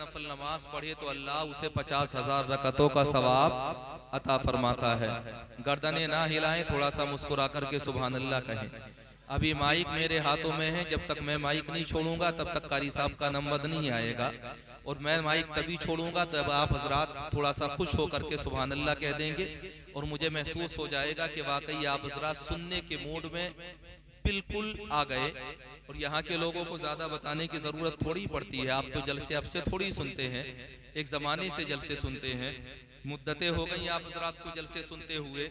नफल नमाज पढ़े तो अल्लाह उसे 50,000 रकतों का सवाब अता फरमाता है। गर्दनें ना हिलाएं, थोड़ा सा मुस्कुरा करके सुभान अल्लाह कहें। अभी माइक मेरे हाथों में है, जब तक मैं माइक नहीं छोड़ूंगा तब तक कारी साहब का नंबर नहीं आएगा, और मैं माइक तभी छोड़ूंगा तब आप हजरात थोड़ा सा खुश होकर के सुभान अल्लाह कह देंगे, और मुझे महसूस हो जाएगा कि वाकई आप हजरात सुनने के मूड में बिल्कुल आ गए। और यहाँ के लोगों को ज्यादा बताने की जरूरत थोड़ी पड़ती है, आप तो जलसे अब से थोड़ी सुनते हैं, एक जमाने से जलसे सुनते हैं, मुद्दतें हो गई आप हजरात को जलसे सुनते हुए।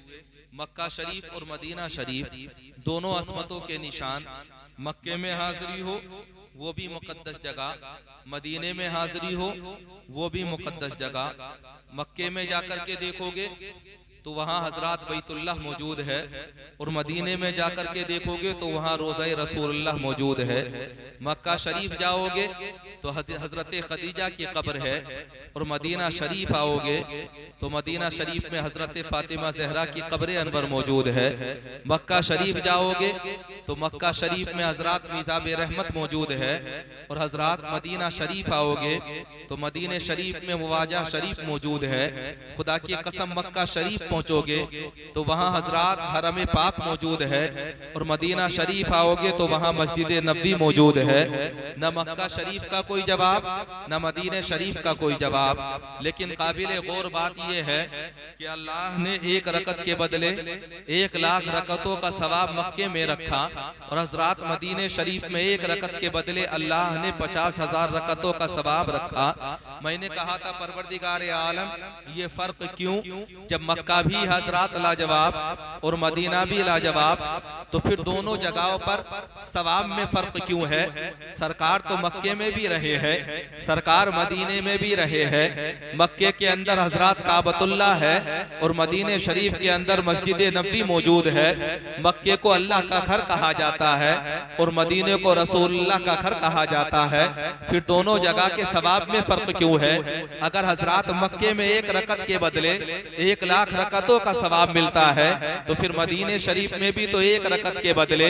मक्का शरीफ और मदीना शरीफ दोनों अजमतों के निशान। मक्के में हाजिरी हो वो भी मुकद्दस जगह, मदीने में हाजिरी हो वो भी मुकद्दस जगह। मक्के में जाकर के देखोगे तो वहाँ हजरत बैतुल्लाह मौजूद है, और मदीने में जाकर के देखोगे तो वहाँ रोज़ा रसूलुल्लाह मौजूद है। मक्का शरीफ जाओगे तो हजरत खदीजा की कब्र है, और मदीना शरीफ आओगे तो मदीना शरीफ में हजरत फातिमा ज़हरा की कब्र अनवर मौजूद है। मक्का शरीफ जाओगे तो मक्का शरीफ में हजरत मिज़ाब रहमत मौजूद है, और हजरत मदीना शरीफ आओगे तो मदीने शरीफ में मुवाजा शरीफ मौजूद है। खुदा की कसम मक्का शरीफ पहुंचोगे तो वहां हजरत हरम पाक मौजूद है, और मदीना शरीफ आओगे तो वहां मस्जिद नबवी मौजूद है। न मक्का शरीफ का कोई जवाब, न मदीने शरीफ का कोई जवाब। लेकिन काबिल गौर बात यह है कि अल्लाह ने एक रकत के बदले 1,00,000 रकतों का सवाब मक्के में रखा, और हजरत मदीने शरीफ में एक रकत के बदले अल्लाह ने 50,000 रकतों का सवाब रखा। मैंने कहा था परवरदिगार आलम ये फर्क क्यों, जब मक्का भी हजरत लाजवाब और मदीना भी लाजवाब, तो फिर दोनों जगहों पर सवाब में फर्क क्यों है। सरकार तो मक्के में भी रहे हैं, सरकार मदीने में भी रहे हैं। मक्के के अंदर हजरत काबतुल्लाह है और मदीने शरीफ के अंदर मस्जिद नबवी मौजूद है। मक्के को अल्लाह का घर कहा जाता है और मदीने को रसूलुल्लाह का घर कहा जाता है, फिर दोनों जगह के सवाब में फर्क क्यों है। अगर हजरत मक्के में एक रकत के बदले 1,00,000 रकतों का सवाब मिलता है, तो फिर मदीने शरीफ में भी तो एक रकत के बदले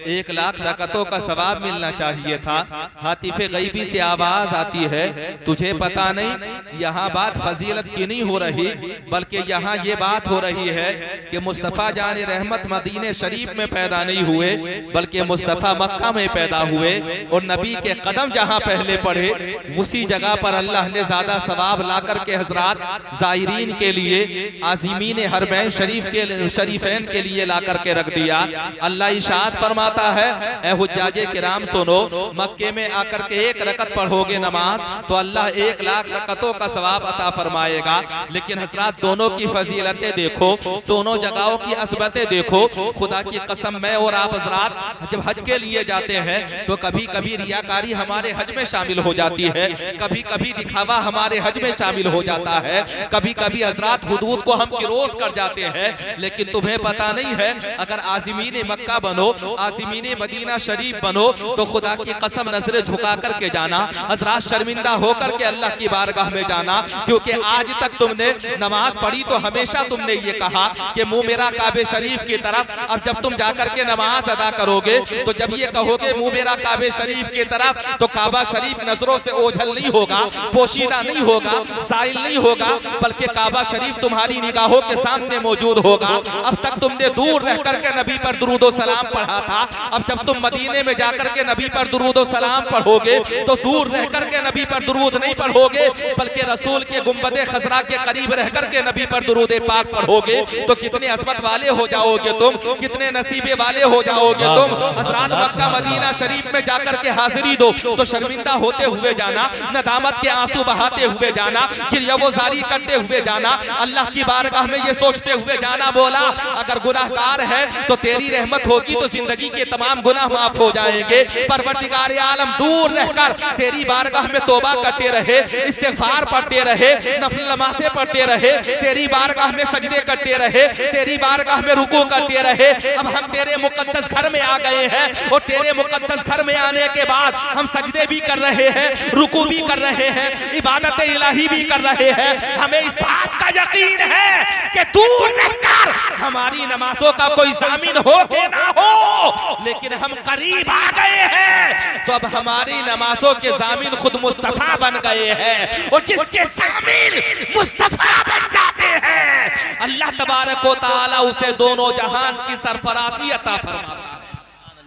1,00,000 रकतों का सवाब मिलना चाहिए था। हातिफे गैबी से आवाज आती है, तुझे पता नहीं यहाँ बात फजीलत की नहीं हो रही, बल्कि यहाँ ये बात हो रही है कि मुस्तफ़ा जान रहमत मदीने शरीफ में पैदा नहीं हुए, बल्कि मुस्तफ़ा मक्का में पैदा हुए, और नबी के कदम जहाँ पहले पढ़े उसी जगह पर अल्लाह ने ज्यादा सवाब ला करके हजरत जायरीन के लिए, आज़िमीन हरमैन शरीफ के शरीफैन के लिए ला करके रख दिया। अल्लाह इशात फरमाता है, ए हुज्जाजे किराम सुनो, मक्के में आकर के एक रकत पढ़ोगे नमाज तो अल्लाह 1,00,000 रकतों का सवाब अता फरमाएगा। लेकिन हजरत दोनों की फजीलतें देखो, दोनों जगहों की असबतें देखो। खुदा की कसम मैं और आप हजरत जब हज के लिए जाते हैं तो कभी कभी रियाकारी हमारे हज में शामिल हो जाती है, कभी कभी दिखावा हमारे हज में शामिल हो जाता है, कभी कभी हजरत हुदूद को हम किरोस कर जाते हैं। लेकिन तुम्हें पता नहीं है, अगर आज़िमीन मक्का बनो, आज़िमीन मदीना शरीफ बनो, तो खुदा की कसम नजरें झुका करके जाना, हजरत शर्मिंदा होकर के अल्लाह की बारगाह में जाना। क्योंकि आज तक तुमने नमाज पढ़ी तो हमेशा तुमने ये कहा कि मुंह मेरा काबे शरीफ की तरफ। अब जब तुम जाकर के नमाज अदा करोगे तो जब ये कहोगे मुंह मेरा काबे शरीफ की तरफ, तो काबा शरीफ नजरों से ओझल नहीं होगा, पोशीदा नहीं होगा, साइल नहीं होगा, बल्कि काबा शरीफ तुम्हारी निगाहों के सामने मौजूद होगा। अब तक तुमने दूर रह करके नबी पर दुरूद सलाम पढ़ा था, अब जब तुम मदीने में जाकर के नबी पर दुरूद सलाम पढ़ोगे तो दूर रह करके नबी पर दुरूद नहीं पढ़ोगे, बल्कि रसूल के गुंबदे खजरा के करीब रह करके नबी पर दुरूद पाक पढ़ोगे। तो कितने अज़मत वाले हो जाओगे तुम, कितने नसीबे वाले हो जाओगे तुम। हजरत मक्का मदीना शरीफ में जाकर के हाजिरी दो तो शर्मिंदा होते हुए जाना, नदामत के आंसू बहाते हुए जाना, गिरियावोज़ारी करते हुए जाना, अल्लाह की बारगाह में ये सोचते हुए जाना, बोला अगर गुनाहगार है तो तेरी रहमत होगी तो जिंदगी के तमाम गुनाह माफ हो जाएंगे। परवरदिगार आलम दूर रहकर तेरी बारगाह में तौबा करते रहे, इस्तिग़फ़ार पढ़ते रहे, नफल नमाज़ें पढ़ते रहे, तेरी बारगाह में सजदे करते रहे, तेरी बारगाह में रुकू करते रहे। अब हम तेरे मुकद्दस घर में आ गए हैं, और तेरे मुकद्दस घर में आने के बाद हम सजदे भी कर रहे हैं, रुकू भी कर रहे हैं, इबादत इलाही भी कर रहे हैं। हमें इस बात का यकीन है कि दूर रहकर हमारी नमाजों का कोई जामिन हो के ना हो, लेकिन हम करीब आ गए हैं तो अब हमारी नमाजों के जामिन खुद मुस्तफा बन गए हैं। और जिसके जामिन मुस्तफा बन जाते हैं अल्लाह तबारक व तआला उसे दोनों जहान की सरफराजी अता फरमाता है।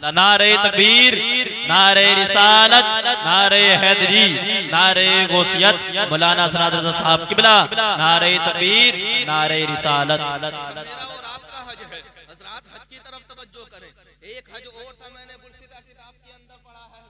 नारे तकबीर, नारे रिसालत, नारे हैदरी, नारे गौसियत, मौलाना सनात रज़ा साहब किबला, नारे तकबीर, नारे रिसालत। मेरा और आपका हज है, हजरात हज की तरफ तवज्जो करें। एक हज और था, मैंने बुलशिदा किताब के अंदर पढ़ा है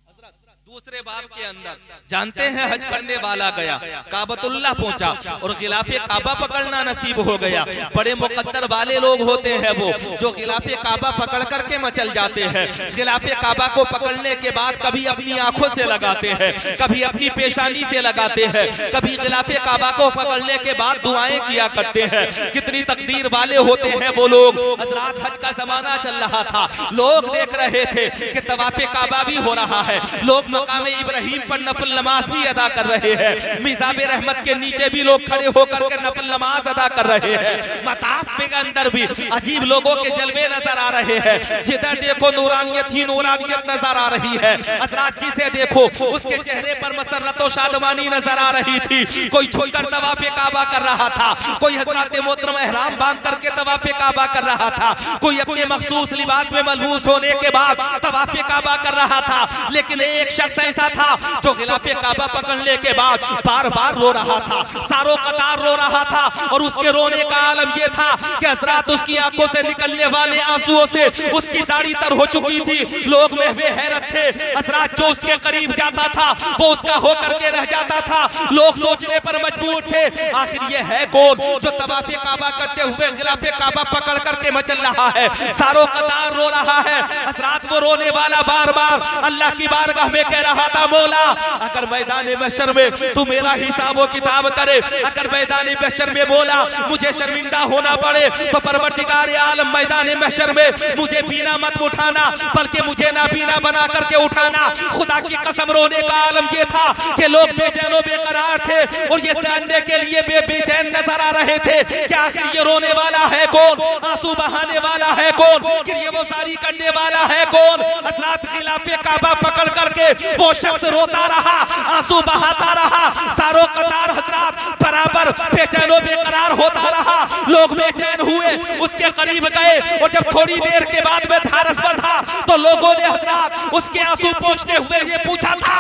हजरत, दूसरे बाब के अंदर जानते हैं हज करने वाला गया काबतुल्लाह पहुंचा और गिलाफे काबा पकड़ना नसीब हो गया। बड़े मुकद्दर वाले लोग होते हैं वो जो गिलाफे काबा पकड़ करके मचल जाते हैं। गिलाफे काबा को पकड़ने के बाद कभी अपनी आंखों से लगाते हैं, कभी अपनी पेशानी से लगाते हैं, कभी गिलाफे काबा को पकड़ने के बाद दुआएं किया करते हैं। कितनी तकदीर वाले होते हैं वो लोग। हजरात हज का जमाना चल रहा था, लोग देख रहे थे कि तवाफे काबा भी हो रहा है, लोग मकाम इब्राहिम पर नफल नमाज भी अदा कर रहे हैं, मिज़ाब रहमत के नीचे भी लोग खड़े होकर के नफल नमाज अदा कर रहे हैं, मताफ के अंदर भी अजीब लोगों के जलवे नजर आ रहे हैं। जिधर देखो नूरानियत ही नूरानियत नजर आ रही है। हजरात जिसे देखो उसके चेहरे पर मसरत और शादमानी नजर आ रही थी। कोई छुपकर तवाफे काबा कर रहा था, कोई हजरत मोहतरम एहराम बांध करके तवाफे काबा कर रहा था, कोई अपने मखसूस लिबास में मलबूस होने के बाद तवाफे काबा कर रहा था। लेकिन एक शख्स ऐसा था जो गिलाफे काबा पकड़ने के बाद बार बार रो रहा था, सारों कतार रो रहा था। और उसके रोने का आलम यह था कि हजरात उसकी आंखों से निकलने वाले आंसुओं से उसकी दाढ़ी तर हो चुकी थी। लोग महवे हैरत थे। हजरात जो उसके करीब जाता था वो उसका होकर के रह जाता था। लोग सोचने पर मजबूर थे आखिर ये है कौन जो तवाफे काबा करते हुए गिलाफे काबा पकड़ करके मचल रहा है। सारों कतार रो रहा है। हजरात वो रोने वाला बार बार अल्लाह की बारगाह में कह रहा था, मौला अगर मैदान महशर में तू मेरा हिसाब व किताब करे, अगर मैदान महशर में मौला मुझे शर्मिंदा होना पड़े तो परवरदिगार आलम मैदान महशर में मुझे बीना मत उठाना बल्कि मुझे ना बीना बना करके उठाना। खुदा की कसम रोने का आलम ये था कि लोग बेचैनो बेकरार थे और ये जानने के लिए बेचैन नजर आ रहे थे कि आखिर ये रोने वाला है कौन, आंसू बहाने वाला है कौन, कि ये वो सारी करने वाला है कौन। हजरात गिलाफे काबा पकड़ करके वो शख्स रोता रहा, आंसू बहाता रहा। सारों कतार हजरात बराबर बेचैनो बेकरार होता रहा। लोग बेचैन हुए, उसके करीब गए और जब थोड़ी देर के बाद में धारस बंधा तो लोगों ने हजरात उसके आंसू पोंछते हुए ये पूछा था,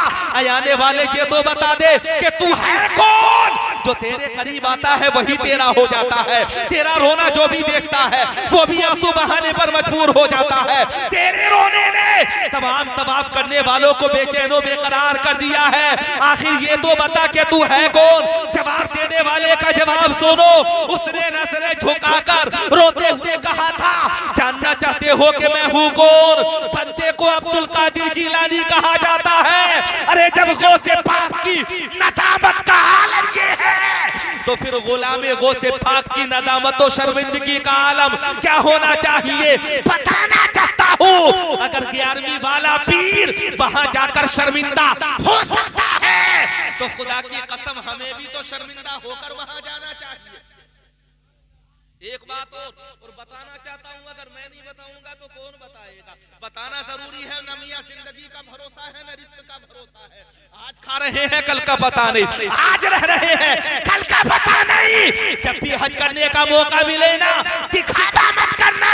आने वाले ये तो बता दे कि तू है कौन। जो तेरे करीब आता है वही तेरा हो जाता है। तेरा रोना जो भी देखता है वो भी आंसू बहाने पर मजबूर हो जाता है। तेरे रोने ने तमाम तवाफ करने वालों को बेचैनो बेकरार कर दिया है। आखिर ये तो बता कि तू है कौन। जवाब देने वाले का जवाब सुनो। उसने नजरें झुकाकर रोते हुए कहा था, जानना चाहते हो कि मैं हूँ कौन। बंदे को अब्दुल कादिर जिलानी कहा जाता है। अरे जब गौसे पाक की नदामत का आलम ये है तो फिर गुलामे गौसे पाक की नदामत और शर्मिंदगी का आलम क्या होना चाहिए बताना चाहता हूँ। अगर 11वीं वाला पीर वहां जाकर शर्मिंदा हो सकता है तो खुदा की कसम हमें भी तो शर्मिंदा होकर वहां जाना चाहिए। एक बात और बताना चाहता हूं, अगर मैं नहीं बताऊंगा तो कौन बताएगा। बताना जरूरी है, न मियां जिंदगी का भरोसा है न रिस्क का भरोसा है। आज खा रहे हैं कल का पता नहीं, आज रह रहे हैं कल का पता नहीं। जब भी हज करने का मौका मिले ना दिखावा मत करना,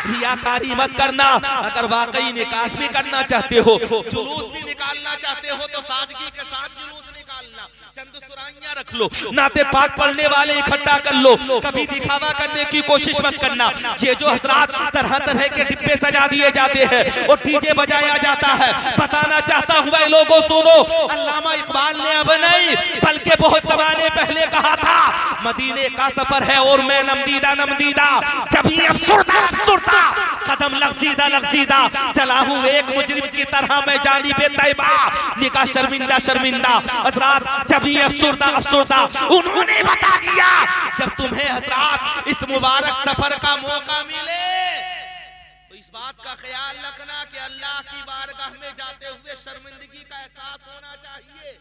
रियाकारी मत करना। अगर वाकई निकास भी करना चाहते हो, जुलूस भी निकालना चाहते हो तो सादगी के साथ जुलूस निकालना। चंद सुराइयां रख लो, नाते पाक पढ़ने वाले इकट्ठा कर लो, कभी दिखावा करने की कोशिश मत करना। ये जो हजरात तरह तरह के डिब्बे सजा दिए जाते हैं और डीजे बजाया जाता है, बताना चाहता हूँ भाई लोगों सुनो, अल्लामा इकबाल ने अब नहीं बल्कि बहुत ज़माने पहले कहा था, मदीने का सफर है और मैं नमदीदा नमदीदा, जब ही अफसुरदा अफसुरदा कदम लग़ज़ीदा चला हूँ एक मुजरिम की तरह मैं जानिबे तैबा, निकाह शर्मिंदा शर्मिंदा। हजरात जब ही अफसुरदा अफसुरदा उन्होंने बता दिया, जब तुम्हें हजरात इस मुबारक सफर का मौका मिले तो इस बात का ख्याल रखना कि अल्लाह की बारगाह में जाते हुए शर्मिंदगी का एहसास होना चाहिए।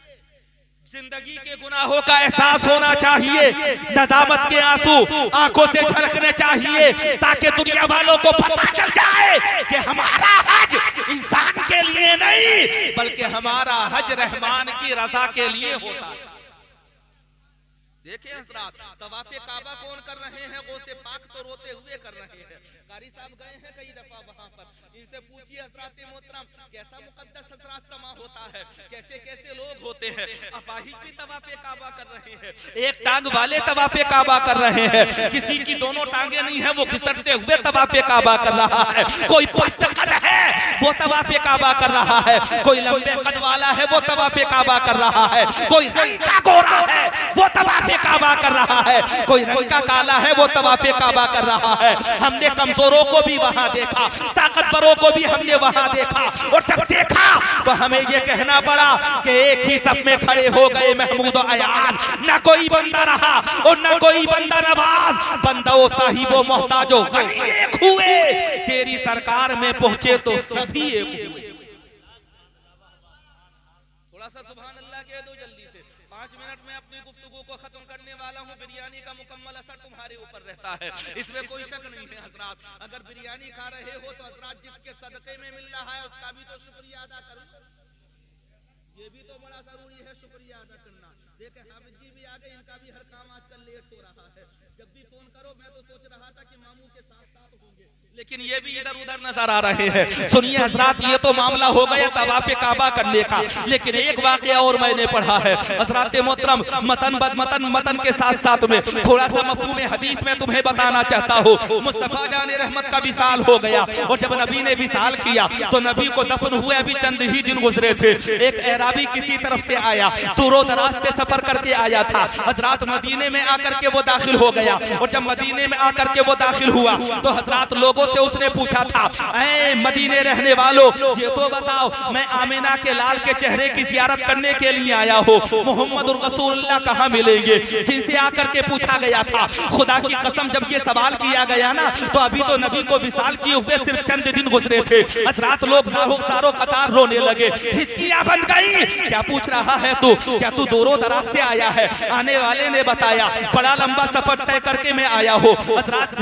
जिंदगी के गुनाहों का एहसास होना चाहिए, नदामत के आंसू आंखों से झलकने चाहिए, ताकि दुनिया वालों को पता चल जाए कि हमारा हज इंसान के लिए नहीं बल्कि हमारा हज रहमान की रजा के लिए होता है। देखिए हजरात, तवाफे काबा कौन कर रहे हैं? गौसे पाक तो रोते हुए कर रहे हैं। कारी साहब गए हैं कई दफा वहां पर, इनसे पूछिए हजरात मोहतरम कैसा मुकद्दस हजरात समा होता है, कैसे कैसे लोग होते हैं। अपाहिज भी तवाफे काबा कर रहे हैं, एक टांग वाले तवाफे काबा कर रहे हैं, किसी की दोनों टांगे नहीं है वो खिसकते हुए तवाफे काबा कर रहा है, कोई पस्त कद है वो तवाफे काबा कर रहा है, कोई लंबे कद वाला है वो तवाफे काबा कर रहा है, कोई रंग का गोरा है वो तवाफे काबा कर रहा है, कोई रंग का काला है वो तवाफे काबा कर रहा है। हमने कमजोरों को भी वहां देखा, ताकतवरों को भी हमने वहां देखा, और जब देखा तो हमें ये कहना पड़ा कि एक ही सब में खड़े हो गए महमूद और अयाज, न कोई बंदा रहा और न कोई बंदा नवाज, बंदो साहिबो मोहताजो गनी एक हुए, तेरी सरकार में पहुंचे तो सभी एक हुए। थोड़ा सा सुभान अल्लाह कह दो जल्दी से, 5 मिनट में अपनी गुफ्तगू को खत्म करने वाला हूँ। बिरयानी का मुकम्मल असर तुम्हारे ऊपर रहता है, इसमें कोई शक नहीं है हजरात। अगर बिरयानी खा रहे हो तो हजरात जिसके सदके में मिल रहा है उसका भी तो शुक्रिया अदा करो, ये भी तो बड़ा जरूरी है शुक्रिया अदा करना। देखे हाफिज जी भी आ गए, इनका भी हर काम आजकल लेट हो रहा है। जब भी फोन करो मैं तो सोच रहा था कि मामू के साथ साथ होंगे, लेकिन ये भी इधर उधर नजर आ रहे हैं। सुनिए हजरात, ये तो मामला हो गया तवाफे काबा करने का, लेकिन एक वाकया और मैंने पढ़ा है हजरात मोहतरम, मतन के साथ साथ में थोड़ा सा मफहूम हदीस में तुम्हें बताना चाहता हूँ। मुस्तफा जाने रहमत का विसाल हो गया, और जब नबी ने विसाल किया तो नबी को दफन हुए अभी चंद ही दिन गुजरे थे। एक एराबी किसी तरफ से आया, दूरो दराज से सफर करके आया था, हजरात मदीने में आकर के वो दाखिल हो गया, और जब मदीने में आकर के वो दाखिल हुआ तो हजरात लोगों से उसने पूछा था, ऐ मदीने रहने वालों, ये तो बताओ मैं आमिना के लाल के चेहरे की जियारत करने के लिए आया हूँ, मोहम्मदुर रसूलुल्लाह कहाँ मिलेंगे? जिनसे आकर के पूछा गया था, खुदा की कसम जब ये सवाल किया गया ना तो अभी तो नबी को विसाल किए हुए सिर्फ चंद दिन गुजरे थे। हजरात लोग सारों कतार रोने लगे, हिचकियां बन गई। क्या पूछ रहा है तू? क्या तू दूरो दराज से आया है? आने वाले ने बताया, बड़ा लंबा सफर तय करके मैं आया हूँ। हजरात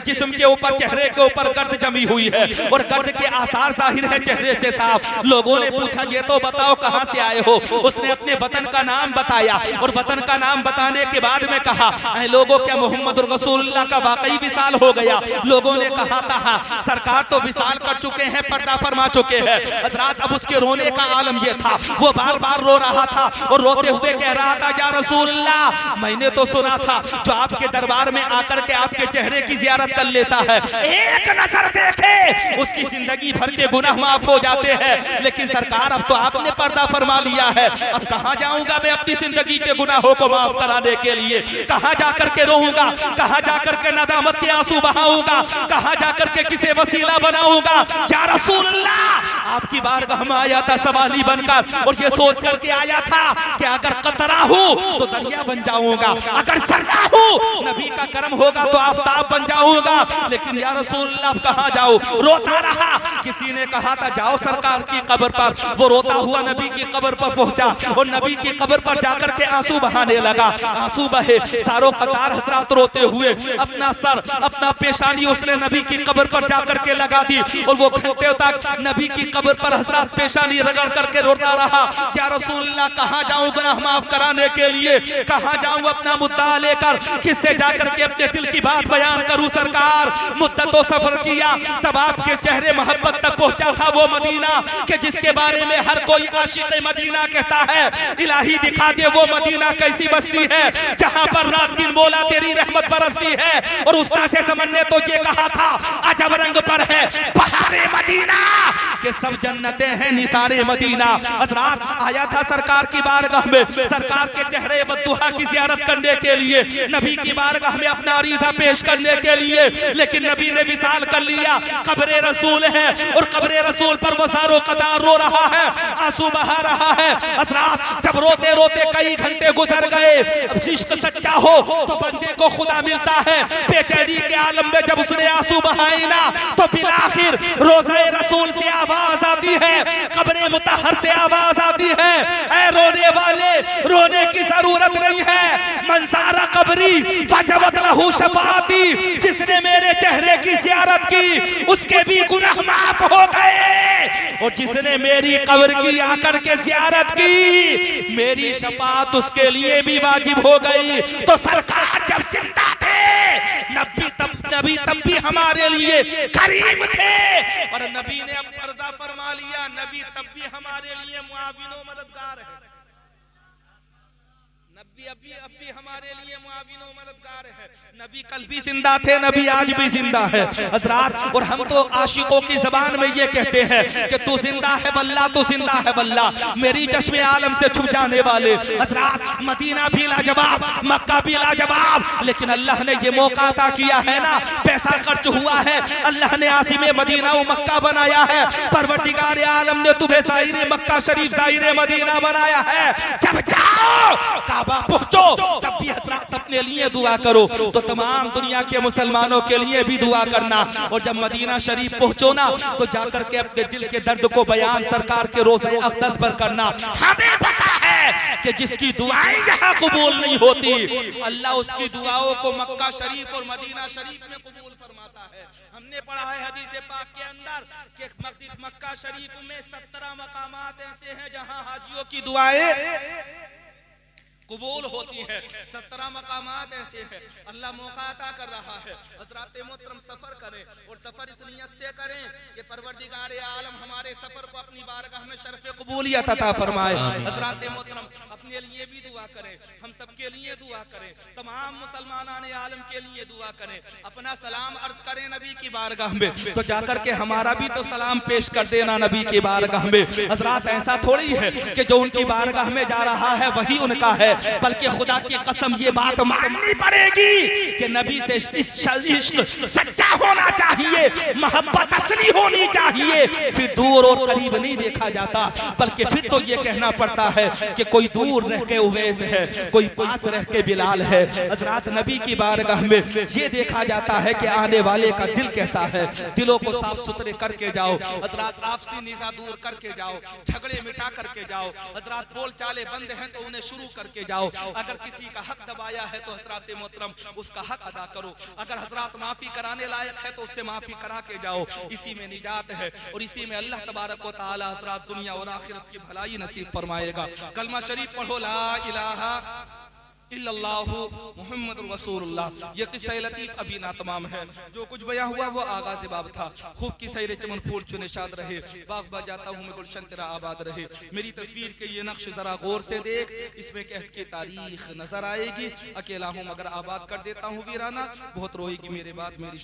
जिस्म के ऊपर, चेहरे के ऊपर गर्द जमी हुई है, और गर्द के आसार जाहिर है चेहरे से साफ। लोगों ने पूछा, ये तो बताओ कहां से आए हो? उसने अपने वतन का नाम बताया, और वतन का नाम बताने के बाद में कहा, ऐ लोगों, क्या मोहम्मद रसूलुल्लाह का वाकई विसाल हो गया? लोगों ने कहा था, हाँ सरकार तो विसाल कर चुके हैं, पर्दा फरमा चुके हैं। हजरात अब उसके रोने का आलम ये था, वो बार बार रो रहा था और रोते हुए कह रहा था, या रसूलुल्लाह, मैंने तो सुना था जो आपके दरबार में आकर के आपके चेहरे की जियारत कर लेता है, एक नजर देखे उसकी जिंदगी भर के गुनाह माफ हो जाते हैं। लेकिन सरकार अब तो आपने पर्दा फरमा लिया है, अब कहां जाऊंगा मैं अपनी जिंदगी के गुनाहों को माफ कराने के लिए? कहां जाकर के रोऊंगा? कहां जाकर के नदामत के आंसू बहाऊंगा? कहां जाकर के किसे वसीला बनाऊंगा? या रसूलुल्लाह, आपकी बारगाह में आया था सवाली बनकर, और ये सोच करके आया था कि अगर कतरा हूं तो दरिया बन जाऊंगा, अगर सर्रा हूं नबी का करम होगा तो आफताब बन जाऊंगा। लेकिन या रसूलुल्लाह कहां जाऊं? रोता रहा। किसी ने कहा था जाओ सरकार की कब्र पर, वो रोता हुआ नबी की कब्र पर पहुंचा, और नबी की कब्र पर जाकर के आंसू बहाने लगा। आंसू बहे, सारों कतार हजरात रोते हुए अपना सर, अपना पेशानी उसने नबी की कब्र पर जाकर के लगा दी, और वो घंटे तक नबी की कब्र पर हजरात पेशानी रगड़ करके रोता रहा। या रसूलुल्लाह कहां जाऊं गुनाह माफ कराने के लिए? कहां जाऊं अपना मुद्दा लेकर? किससे जाकर के अपने दिल की बात बयान करूं? सरकार मुद्दतों सफर किया, तब आपके शहरे मोहब्बत तक पहुंचा था वो मदीना के जिसके बारे में हर कोई आशिक मदीना कहता है। इलाही दिखा दे वो मदीना कैसी बस्ती है जहां पर रात दिन मौला तेरी रहमत बरसती है। और उस्ताद से समन ने तो ये कहा था, अजब रंग पर है बहारे मदीना के सब जन्नतें हैं निसारे मदीना। हजरात आया था सरकार की बारगाह में, सरकार के चेहरे बद्दुहा की जियारत करने के लिए, नबी की बारगाह में अपना अरीज़ा पेश करने के लिए, लेकिन नबी ने विसाल कर लिया। कब्रे रसूल है, और कब्रे रसूल पर वो सारों कतार रो रहा है, आंसू बहा रहा है। हजरात जब रोते रोते कई घंटे गुजर गए, अब इश्क सच्चा हो तो बंदे को खुदा मिलता है। बेचैनी के आलम में जब उसने आंसू बहाए ना, तो बिलाखिर रोज़े रसूल से आवाज आती है, कब्रे मुतहर से आवाज आती है, ऐ रोने आने वाले, रोने की जरूरत नहीं है। मंसारा कबरी फजबत लहू शफाती, जिसने मेरे चेहरे की ज़ियारत की उसके भी गुनाह माफ हो गए, और जिसने मेरी कब्र की आकर के ज़ियारत की मेरी शफाअत उसके लिए भी वाजिब हो गई। तो सरकार जब जिंदा थे नबी तब भी हमारे लिए करीम थे, और नबी ने अब पर्दा फरमा लिया, नबी तब भी हमारे लिए मुआविन व मददगार है। नबी अब भी हमारे लिए मुआविन व मददगार है। नबी कल भी जिंदा थे, नबी आज भी जिंदा है हजरात। और हम तो आशिकों की जबान में ये कहते हैं कि तू जिंदा है बल्ला, तू जिंदा है बल्ला, मेरी चश्मे आलम से छुप जाने वाले हजरात। मदीना भी लाजवाब, मक्का भी लाजवाब, लेकिन अल्लाह ने ये मौका अता किया है ना, पैसा खर्च हुआ है, अल्लाह ने आसिम मदीना व मक्का बनाया है, परवरदिगार आलम ने तुम्हें ज़ाहिर मक्का शरीफ ज़ाहिर मदीना बनाया है। जब जाओ काबा पहुंचो तब भी हजरात अपने लिए दुआ करो, तो तमाम दुनिया के मुसलमानों के लिए भी दुआ करना। और जब मदीना शरीफ पहुंचो ना तो जाकर के अपने दिल के दर्द को बयान सरकार के रोज़े अक़दस पर करना। हमें पता है कि जिसकी दुआएं यहाँ कबूल नहीं होती, अल्लाह उसकी दुआओं को मक्का शरीफ और मदीना शरीफ में कबूल फरमाता है। हमने पढ़ा है हदीस पाक के अंदर कि मक्का शरीफ में 17 मकामात ऐसे हैं जहाँ हाजियों की दुआएं कबूल होती है। 17 मकामात ऐसे हैं, अल्लाह मौका अता कर रहा है। हज़रात मोहतरम सफर करें, और सफर इस नियत से करें कि परवरदिगार आलम हमारे सफर को अपनी बारगाह में शरफ़ कबूलियत अता फरमाए। हज़रात मोहतरम अपने लिए भी दुआ करें, हम सब के लिए दुआ करें, तमाम मुसलमानान आलम के लिए दुआ करें, अपना सलाम अर्ज करें नबी की बारगाह में, तो जाकर के हमारा भी तो सलाम पेश कर देना नबी की बारगाह में। हज़रात ऐसा थोड़ी है कि जो उनकी बारगाह में जा रहा है वही उनका है, बल्कि खुदा की कसम ये बात माननी पड़ेगी कि नबी से इश्क सच्चा होना चाहिए, मोहब्बत असली होनी चाहिए। फिर दूर और करीब नहीं देखा जाता, बल्कि फिर तो ये कहना पड़ता है कि कोई दूर रह के उवैस है, कोई पास रह के बिलाल है। हजरात नबी की बारगाह में ये देखा जाता है कि आने वाले का दिल कैसा है। दिलों को साफ सुथरे करके जाओ हजरात, आपसी निज़ा दूर करके जाओ, झगड़े मिटा करके जाओ हजरात, बोल चाले बंद हैं तो उन्हें शुरू करके जाओ। अगर किसी का हक दबाया है तो हजरात मोहतरम उसका हक अदा करो, अगर हजरात माफी कराने लायक है तो उससे माफी करा के जाओ। इसी में निजात है, और इसी में अल्लाह तबारक व तआला हजरात दुनिया और आखिरत की भलाई नसीब फरमाएगा। कलमा शरीफ पढ़ो, ला इलाहा इल्लल्लाहु मुहम्मदुर रसूलुल्लाह। ये किस्सा लतीफ अभी ना तमाम है, जो कुछ बयां हुआ वो आगाज़ बाब था। खूब की सैर चमन फूल चुनिशाद रहे, बाग बजाता हूँ मैं गुलशन तेरा आबाद रहे। मेरी तस्वीर के ये नक्श जरा गौर से देख, इसमें कहत की तारीख नजर आएगी। अकेला हूँ मगर आबाद कर देता हूँ वीराना, बहुत रोएगी मेरे बाद मेरी